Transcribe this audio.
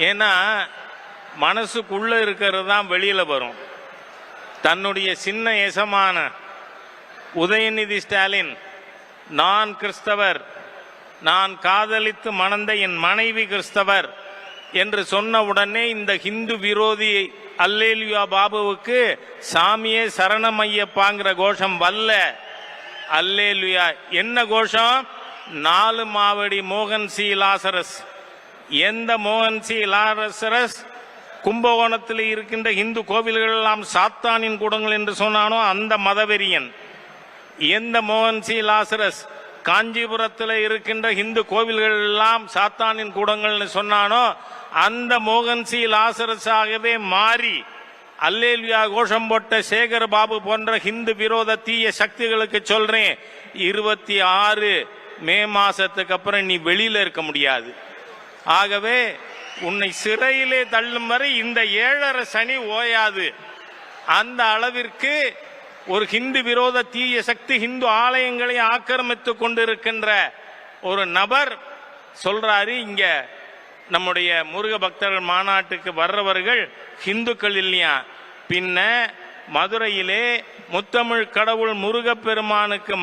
ஏன்னா மனசுக்குள்ள இருக்கிறது தான் வெளியில வரும். தன்னுடைய சின்ன எசமான உதயநிதி ஸ்டாலின் நான் கிறிஸ்தவர், நான் காதலித்து மணந்த என் மனைவி கிறிஸ்தவர் என்று சொன்ன உடனே இந்த ஹிந்து விரோதி அல்லேலுயா பாபுவுக்கு சாமியே சரணமையப்பாங்கிற கோஷம் வல்ல. அல்லேலுயா என்ன கோஷம்? 4 மாவடி மோகன் சி லாசரஸ். எந்த மோகன் சி லாசரஸ் கும்பகோணத்தில் இருக்கின்ற இந்து கோவில்கள் எல்லாம் சாத்தானின் கூடங்கள் என்று சொன்னானோ அந்த மதவெறியன். எந்த மோகன் சி லாசரஸ் காஞ்சிபுரத்தில் இருக்கின்ற இந்து கோவில்கள் எல்லாம் சாத்தானின் கூடங்கள் சொன்னானோ அந்த மோகன் சி லாசரஸாகவே மாறி அல்லேலுயா கோஷம் போட்ட சேகர் பாபு போன்ற ஹிந்து விரோத தீய சக்திகளுக்கு சொல்றேன், 26 மே மாசத்துக்கு அப்புறம் நீ வெளியில இருக்க முடியாது. ஆகவே உன்னை சிறையிலே தள்ளும் வரை இந்த 7.5 சனி ஓயாது. அந்த அளவிற்கு ஒரு ஹிந்து விரோத தீய சக்தி ஹிந்து ஆலயங்களை ஆக்கிரமித்துக் கொண்டிருக்கின்ற ஒரு நபர் சொல்றாரு, இங்க நம்முடைய முருக பக்தர்கள் மாநாட்டுக்கு வர்றவர்கள் ஹிந்துக்கள் இல்லையா. பின்ன மதுரையிலே முத்தமிழ் கடவுள் முருகப்பெருமானுக்கு